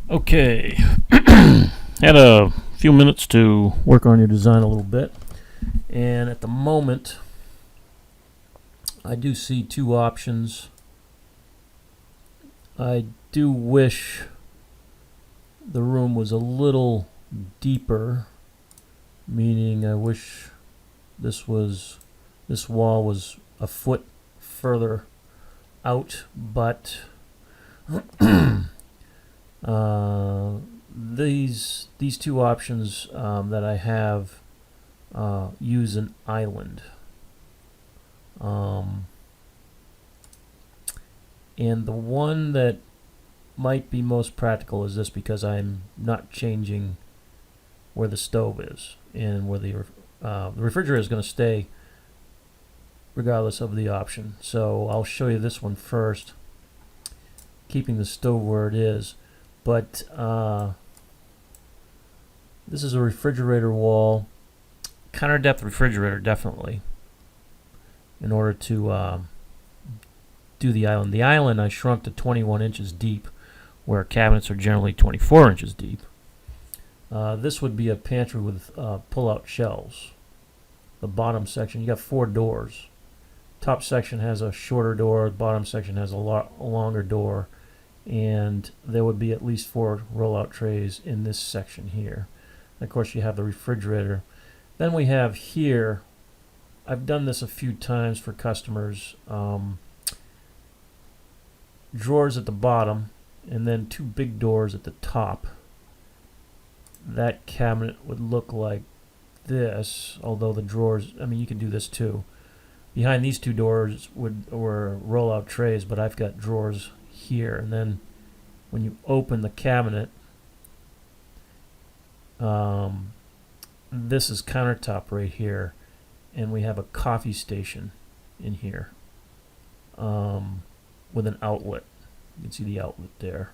Okay, had a few minutes to work on your design a little bit, and at the moment I do see two options. I do wish the room was a little deeper, meaning I wish this wall was a foot further out, but these two options that I have use an island, and the one that might be most practical is this, because I'm not changing where the stove is, and where the refrigerator is going to stay regardless of the option. So I'll show you this one first, keeping the stove where it is. But this is a refrigerator wall, counter depth refrigerator, definitely, in order to do the island. The island I shrunk to 21 inches deep, where cabinets are generally 24 inches deep. This would be a pantry with pull-out shelves. The bottom section, you got 4 doors. Top section has a shorter door, the bottom section has a longer door, and there would be at least 4 roll-out trays in this section here. And of course you have the refrigerator. Then we have here, I've done this a few times for customers, drawers at the bottom and then 2 big doors at the top. That cabinet would look like this, although the drawers, I mean, you can do this too. Behind these 2 doors were roll-out trays, but I've got drawers here. And then when you open the cabinet, this is countertop right here, and we have a coffee station in here with an outlet. You can see the outlet there.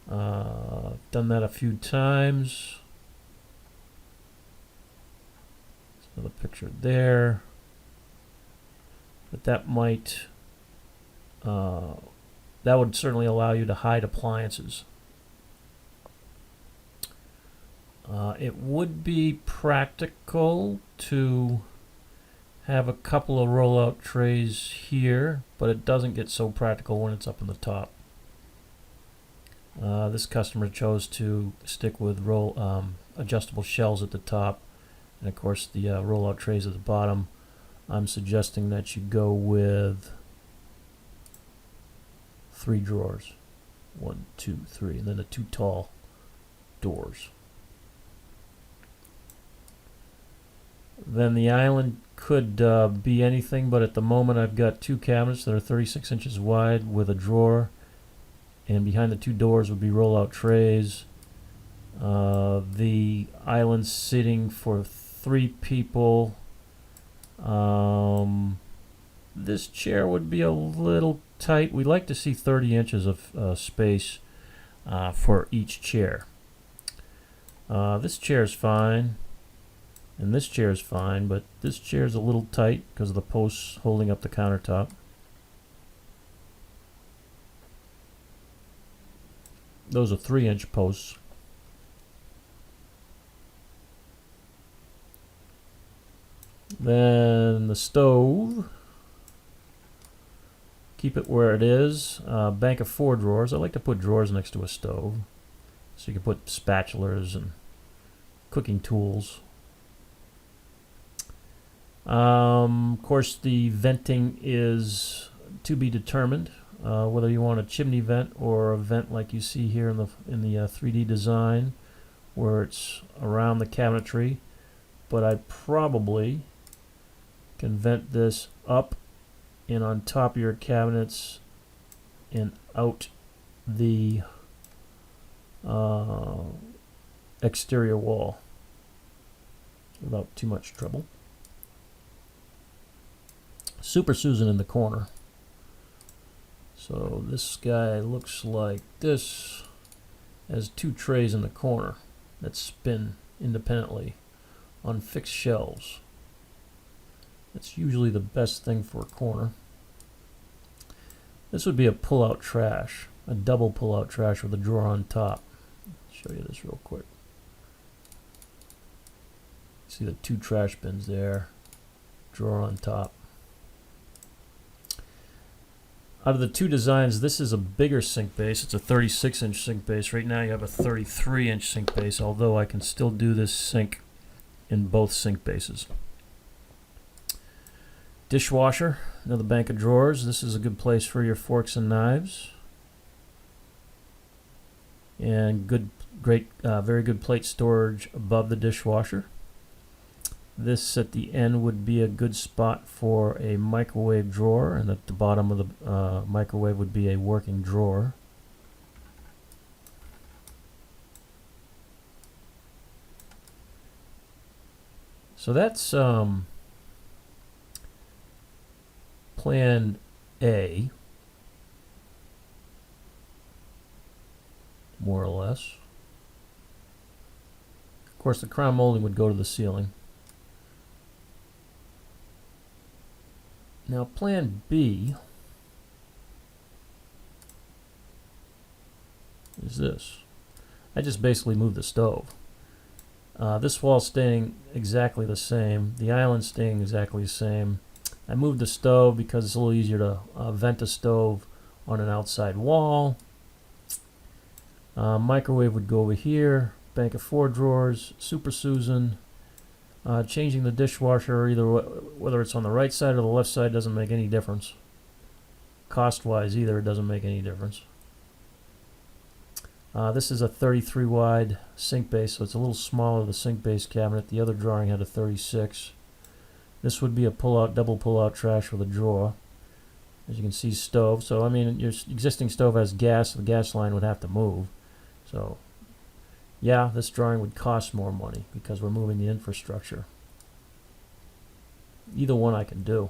Done that a few times. There's another picture there. But that might, that would certainly allow you to hide appliances. It would be practical to have a couple of roll-out trays here, but it doesn't get so practical when it's up in the top. This customer chose to stick with adjustable shelves at the top, and of course the roll-out trays at the bottom. I'm suggesting that you go with 3 drawers. 1, 2, 3, and then the 2 tall doors. Then the island could be anything, but at the moment I've got 2 cabinets that are 36 inches wide with a drawer, and behind the 2 doors would be roll-out trays. The island's sitting for 3 people. This chair would be a little tight. We like to see 30 inches of space for each chair. This chair is fine, and this chair is fine, but this chair is a little tight because of the posts holding up the countertop. Those are 3-inch posts. Then the stove, keep it where it is. Bank of 4 drawers. I like to put drawers next to a stove, so you can put spatulas and cooking tools. Of course, the venting is to be determined, whether you want a chimney vent or a vent like you see here in the 3D design, where it's around the cabinetry. But I probably can vent this up and on top of your cabinets and out the exterior wall without too much trouble. Super Susan in the corner. So this guy looks like this. Has 2 trays in the corner that spin independently on fixed shelves. That's usually the best thing for a corner. This would be a pull-out trash. a double pull-out trash with a drawer on top. Show you this real quick. See the 2 trash bins there, drawer on top. Out of the 2 designs, this is a bigger sink base. It's a 36-inch sink base. Right now you have a 33-inch sink base, although I can still do this sink in both sink bases. Dishwasher, another bank of drawers. This is a good place for your forks and knives. And very good plate storage above the dishwasher. This at the end would be a good spot for a microwave drawer, and at the bottom of the microwave would be a working drawer. So that's plan A, more or less. Of course, the crown molding would go to the ceiling. Now plan B is this. I just basically moved the stove. This wall staying exactly the same. The island staying exactly the same. I moved the stove because it's a little easier to vent a stove on an outside wall. Microwave would go over here. Bank of 4 drawers. Super Susan. Changing the dishwasher, either whether it's on the right side or the left side, doesn't make any difference. Cost-wise, either, it doesn't make any difference. This is a 33 wide sink base, so it's a little smaller, the sink base cabinet. The other drawing had a 36. This would be a double pull-out trash with a drawer. As you can see, stove. So, I mean, your existing stove has gas, so the gas line would have to move. So, yeah, this drawing would cost more money because we're moving the infrastructure. Either one I can do.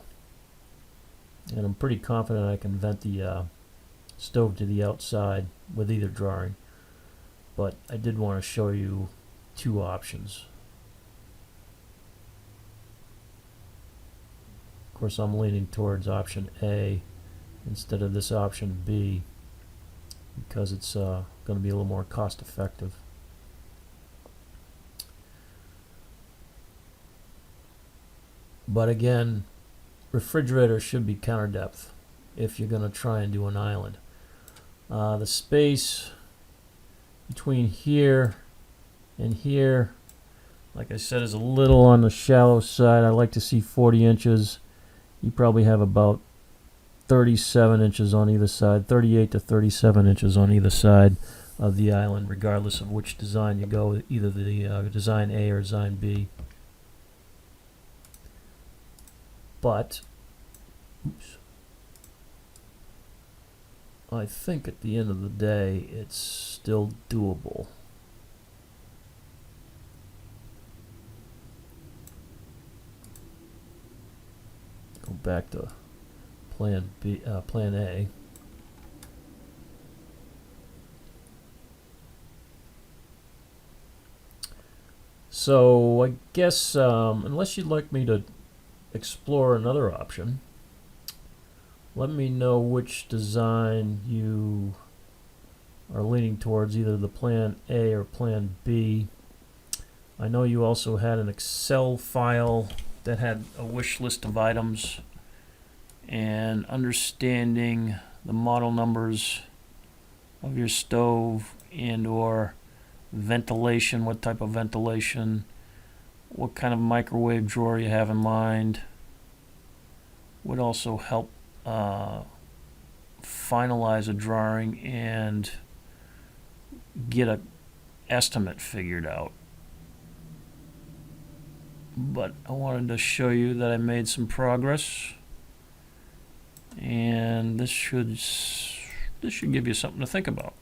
And I'm pretty confident I can vent the stove to the outside with either drawing. But I did want to show you 2 options. Of course, I'm leaning towards option A instead of this option B because it's going to be a little more cost effective. But again, refrigerator should be counter depth if you're going to try and do an island. The space between here and here, like I said, is a little on the shallow side. I like to see 40 inches. You probably have about 37 inches on either side, 38 to 37 inches on either side of the island, regardless of which design you go, either the design A or design B. But I think at the end of the day, it's still doable. Go back to plan B, plan A. So I guess unless you'd like me to explore another option, let me know which design you are leaning towards, either the plan A or plan B. I know you also had an Excel file that had a wish list of items, and understanding the model numbers of your stove and or ventilation, what type of ventilation, what kind of microwave drawer you have in mind, would also help finalize a drawing and get an estimate figured out. But I wanted to show you that I made some progress, and this should give you something to think about.